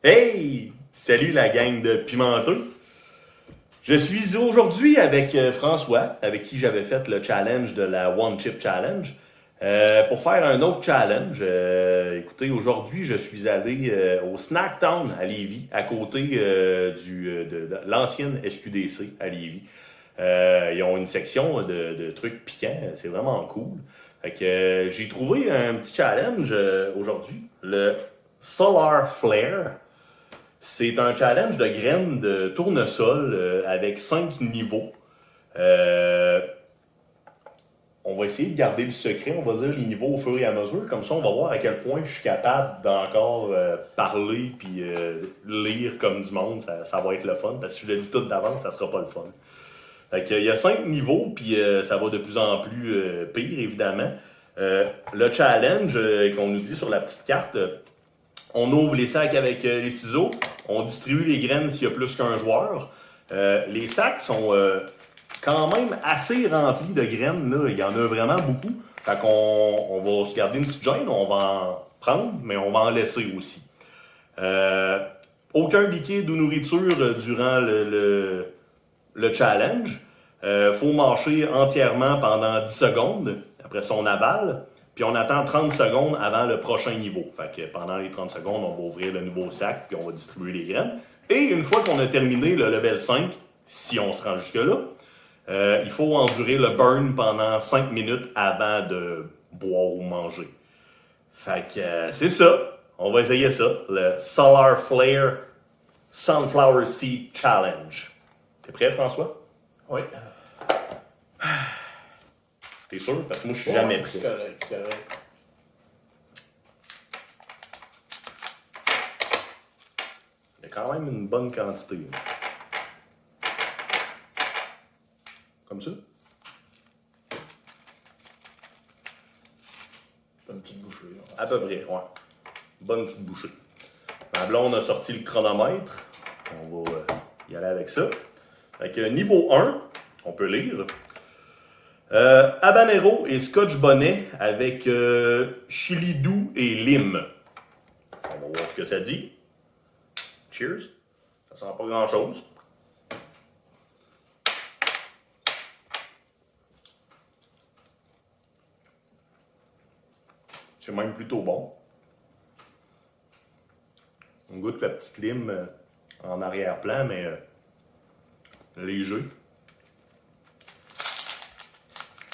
Hey! Salut la gang de Pimenteux. Je suis aujourd'hui avec François, avec qui j'avais fait le challenge de la One Chip Challenge, pour faire un autre challenge. Écoutez, aujourd'hui, je suis allé au Snacktown à Lévis, à côté de l'ancienne SQDC à Lévis. Ils ont une section de trucs piquants, c'est vraiment cool. Fait que j'ai trouvé un petit challenge aujourd'hui, le Solar Flare. C'est un challenge de graines de tournesol avec 5 niveaux. Euh, on va essayer de garder le secret, on va dire les niveaux au fur et à mesure. Comme ça, on va voir à quel point je suis capable d'encore parler puis lire comme du monde. Ça va être le fun. Parce que si je le dis tout d'avance, ça sera pas le fun. Fait que, il y a 5 niveaux, puis ça va de plus en plus pire, évidemment. Le challenge qu'on nous dit sur la petite carte, on ouvre les sacs avec les ciseaux. On distribue les graines s'il y a plus qu'un joueur. Les sacs sont quand même assez remplis de graines. Là. Il y en a vraiment beaucoup. Fait qu'on on va se garder une petite gêne. On va en prendre, mais on va en laisser aussi. Euh, Aucun liquide ou nourriture durant le challenge. Faut mâcher entièrement pendant 10 secondes. Après ça, on avale. Puis on attend 30 secondes avant le prochain niveau. Fait que pendant les 30 secondes, on va ouvrir le nouveau sac puis on va distribuer les graines. Et une fois qu'on a terminé le level 5, si on se rend jusque-là, il faut endurer le burn pendant 5 minutes avant de boire ou manger. Fait que c'est ça. On va essayer ça. Le Solar Flare Sunflower Seed Challenge. T'es prêt, François? Oui. T'es sûr? Parce que moi, je suis jamais prêt. C'est correct, c'est correct. Il y a quand même une bonne quantité. Là. Comme ça? Une petite bouchée. À peu près, ouais. Bonne petite bouchée. Ma blonde a sorti le chronomètre. On va y aller avec ça. Fait que niveau 1, on peut lire. Habanero et scotch bonnet avec chili doux et lime. On va voir ce que ça dit. Cheers. Ça sent pas grand chose. C'est même plutôt bon. On goûte la petite lime en arrière-plan, mais léger.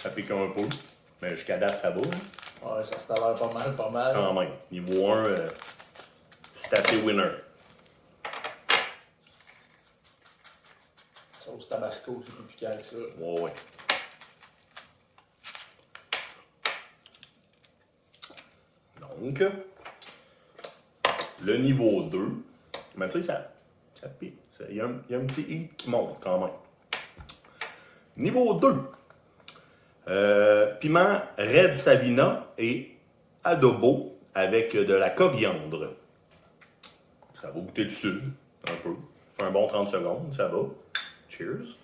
Ça pique un peu, mais jusqu'à date, ça va. Hein. Ouais, ça se l'air pas mal, pas mal. Quand même. Niveau 1, c'est assez winner. Sauce tabasco, c'est plus piquant que ça. Ouais, ouais. Donc, le niveau 2, mais tu sais, ça pique. Il y a un petit hit qui monte quand même. Niveau 2, piment Red Savina et adobo avec de la coriandre. Ça va goûter le sud, un peu. Fait un bon 30 secondes, ça va. Cheers.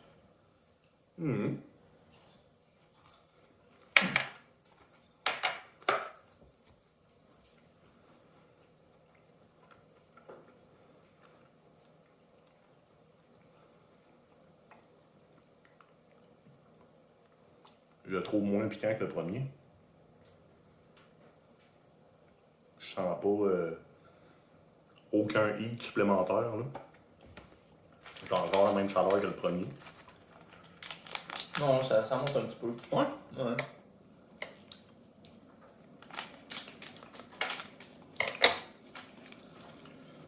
Je le trouve moins piquant que le premier. Je sens pas aucun heat supplémentaire. Là. J'ai encore la même chaleur que le premier. Non, ça monte un petit peu. Ouais. Ouais.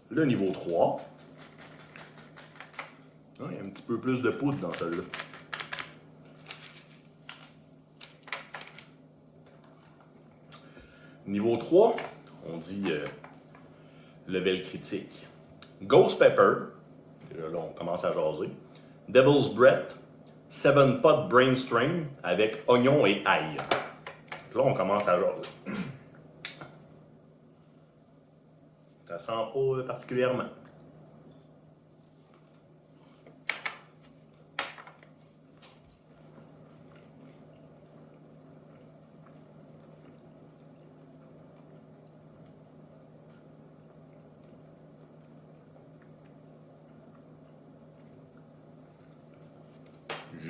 Le niveau 3. Ah, il y a un petit peu plus de poudre dans celui-là. Niveau 3, on dit level critique. Ghost Pepper, là on commence à jaser. Devil's Breath, 7 Pot Brain Strain avec oignon et ail. Là on commence à jaser. Ça sent pas particulièrement.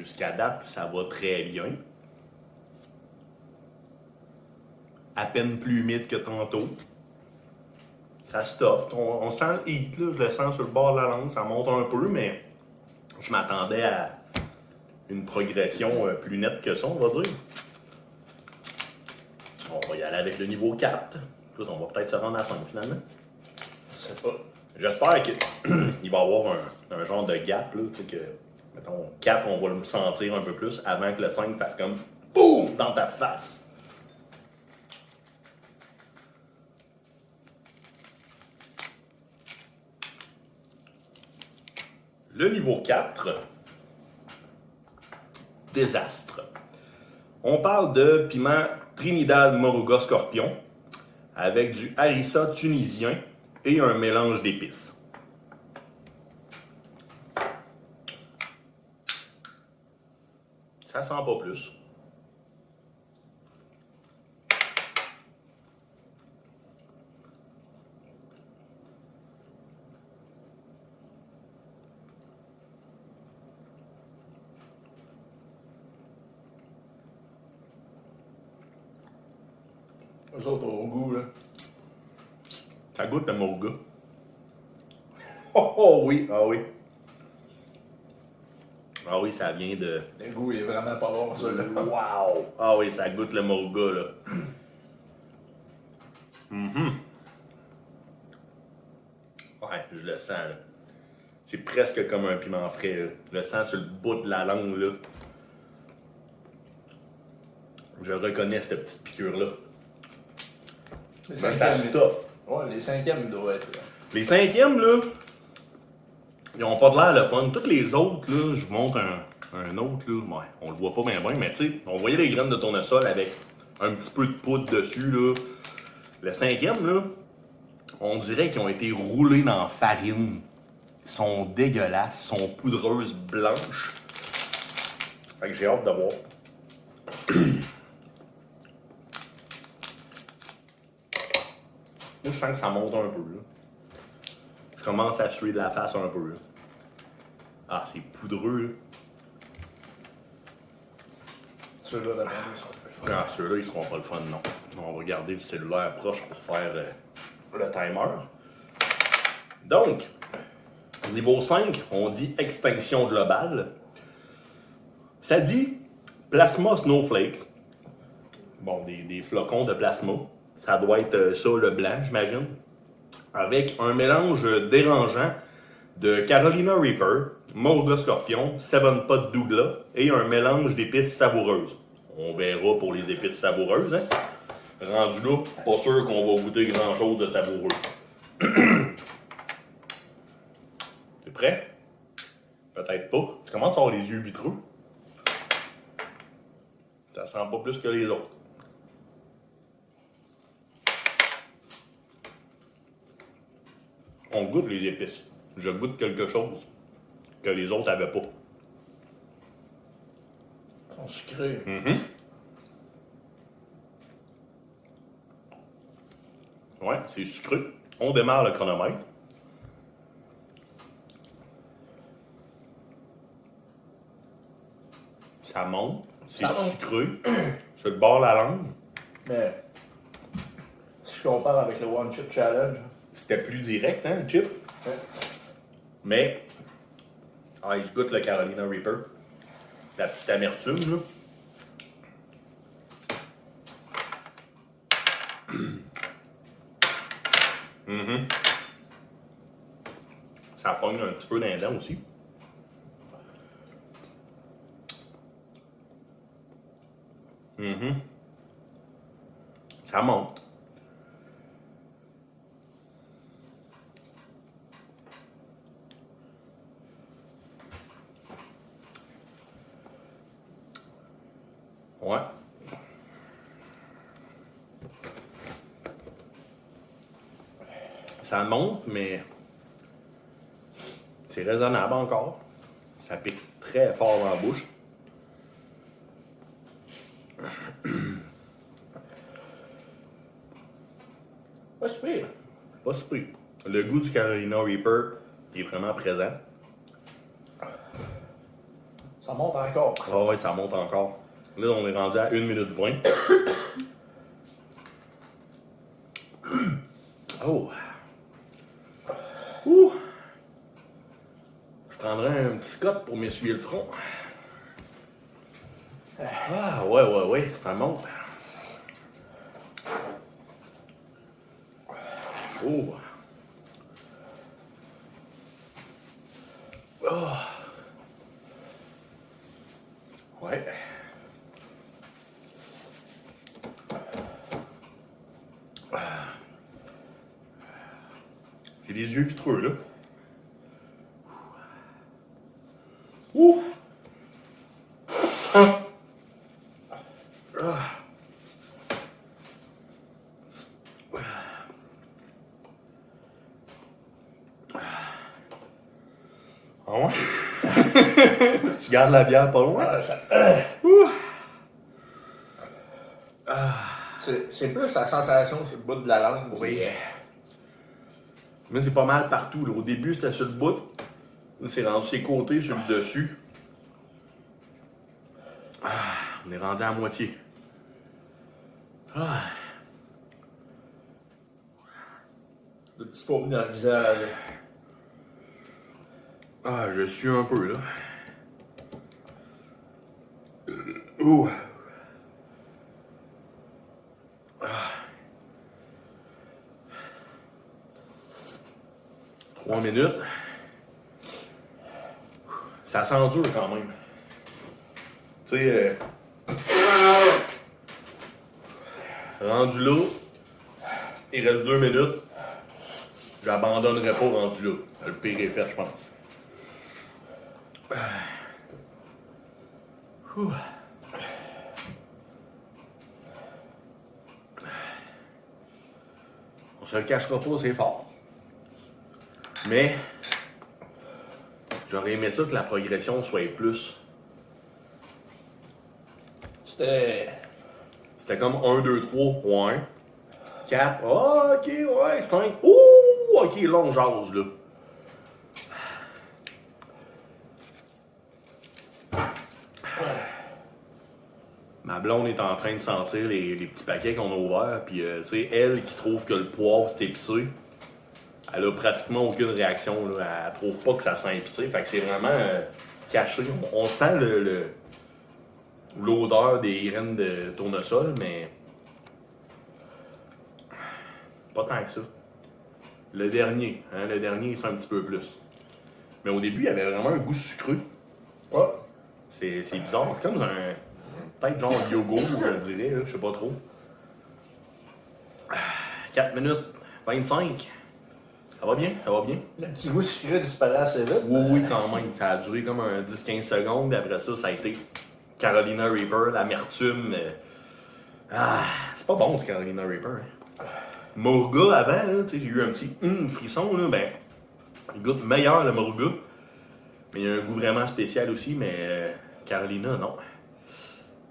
Jusqu'à date, ça va très bien. À peine plus humide que tantôt. Ça stuff. On sent le heat, là. Je le sens sur le bord de la langue. Ça monte un peu, mais je m'attendais à une progression plus nette que ça, on va dire. On va y aller avec le niveau 4. Écoute, on va peut-être se rendre à 5 finalement. Je sais pas. J'espère qu'il va y avoir un genre de gap, là, tu sais, que, mettons, 4, on va le sentir un peu plus avant que le 5 fasse comme BOUM dans ta face. Le niveau 4, désastre. On parle de piment Trinidad Moruga Scorpion avec du harissa tunisien et un mélange d'épices. Ça sent pas plus. Eux autres, au goût, là. Ça goûte le Moruga. Oh oui, ah oui. Ah oui, ça vient de... Le goût est vraiment pas bon, ça, là. Wow! Ah oui, ça goûte le Moruga, là. Ouais, je le sens, là. C'est presque comme un piment frais, là. Je le sens sur le bout de la langue, là. Je reconnais cette petite piqûre-là. Les Ben, ça cinquièmes, stuff. ouais, les cinquièmes, ils doivent être là. Les cinquièmes, là, ils ont pas de l'air le fun. Toutes les autres, là, je vous montre un autre, là. Ouais, on le voit pas bien, mais tu sais, on voyait les graines de tournesol avec un petit peu de poudre dessus, là. Le cinquième, là, on dirait qu'ils ont été roulés dans la farine. Ils sont dégueulasses, ils sont poudreuses, blanches. Fait que j'ai hâte de voir. Moi, je sens que ça monte un peu, là. Je commence à suer de la face un peu, là. Ah, c'est poudreux, là. Ceux-là, d'après moi, ils sont plus forts. Ah, ceux-là, ils seront pas le fun, non. On va garder le cellulaire proche pour faire le timer. Donc, niveau 5, on dit extinction globale. Ça dit plasma snowflakes. Bon, des flocons de plasma. Ça doit être ça, le blanc, j'imagine. Avec un mélange dérangeant de Carolina Reaper, Moruga Scorpion, Seven Pot Douglas et un mélange d'épices savoureuses. On verra pour les épices savoureuses, hein. Rendu là, pas sûr qu'on va goûter grand chose de savoureux. T'es prêt? Peut-être pas. Tu commences à avoir les yeux vitreux. Ça sent pas plus que les autres. On goûte les épices. Je goûte quelque chose que les autres n'avaient pas. Ils sont sucrés. Ouais, c'est sucré. On démarre le chronomètre. Ça monte. C'est Ça monte. sucré. Sur le bord de la langue. Mais, si je compare avec le One Chip Challenge, C'était plus direct, hein, le chip. ouais, Mais, ah, je goûte le Carolina Reaper. La petite amertume, là. Ça pogne un petit peu dans les dents aussi. Ça monte. Ouais. Ça monte, mais c'est raisonnable encore. Ça pique très fort dans la bouche. pas super. Pas si pire. Le goût du Carolina Reaper est vraiment présent. Ça monte encore. Ah ouais, ça monte encore. Là, on est rendu à 1 minute 20. Oh! Ouh! Je prendrais un petit scotch pour m'essuyer le front. Ah, ouais, ça monte. Oh! Oh! Ouais. J'ai les yeux vitreux, là. Ouh! Ah! Ah ouais? Tu gardes la bière pas loin? Ah, c'est plus la sensation sur le bout de la langue. Oui. Mais c'est pas mal partout. Là. Au début, c'était sur le bout. Là, c'est rendu ses côtés, sur le dessus. Ah, on est rendu à moitié. Ah. Le petit fourmi dans le visage. Ah, je suis un peu là. Ouh. Ah. 3 minutes. Ça s'endure quand même. Tu sais, rendu là, il reste 2 minutes. J'abandonnerai pas rendu là. Le pire est fait, je pense. Ouh. On se le cachera pas, c'est fort. Mais j'aurais aimé ça que la progression soit plus. C'était comme 1, 2, 3, ouais. 4, oh, ok, ouais, 5. Ouh, ok, là on jase, là. Ma blonde est en train de sentir les petits paquets qu'on a ouverts, puis tu sais, elle qui trouve que le poivre c'est épicé, elle a pratiquement aucune réaction, là. Elle trouve pas que ça sent épicé, fait que c'est vraiment caché. On sent l'odeur des graines de tournesol, mais pas tant que ça. Le dernier, il sent un petit peu plus. Mais au début, il y avait vraiment un goût sucré. Ouais. C'est bizarre, c'est comme un. Peut-être genre yogourt, je dirais, là, je sais pas trop. 4 minutes 25. Ça va bien, ça va bien. Le petit goût sucré disparaît assez vite. Oui, quand même. Ça a duré comme un 10-15 secondes, puis après ça, ça a été Carolina Reaper, l'amertume. C'est pas bon, ce Carolina Reaper. Hein. Moruga avant, là, j'ai eu un petit frisson, là, ben, il goûte meilleur le Moruga. Mais il y a un goût vraiment spécial aussi, mais Carolina, non.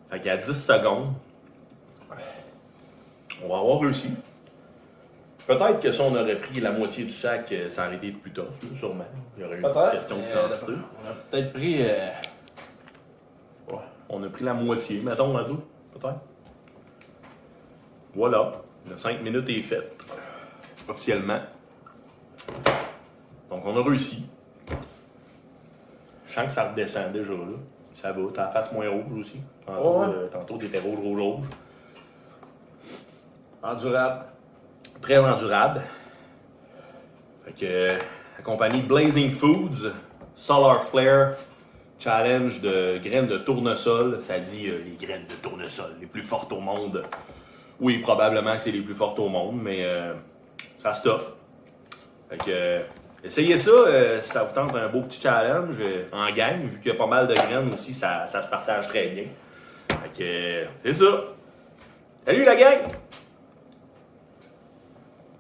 Fait qu'il y a 10 secondes. On va avoir réussi. Peut-être que si on aurait pris la moitié du sac, ça aurait été plus tough, là, sûrement. Il y aurait eu une question de quantité. On a peut-être pris. Ouais. On a pris la moitié, mettons, à deux, peut-être. Voilà. Le 5 minutes est fait. Officiellement. Donc, on a réussi. Je sens que ça redescend déjà, là. Ça va. T'as la face moins rouge aussi. Tantôt t'étais rouge. Endurable. Très endurable. Fait que, la compagnie Blazing Foods, Solar Flare, challenge de graines de tournesol. Ça dit les graines de tournesol, les plus fortes au monde. Oui, probablement que c'est les plus fortes au monde, mais ça stuff. Fait que, essayez ça si ça vous tente un beau petit challenge en gang, vu qu'il y a pas mal de graines aussi, ça se partage très bien. Fait que, c'est ça. Salut la gang!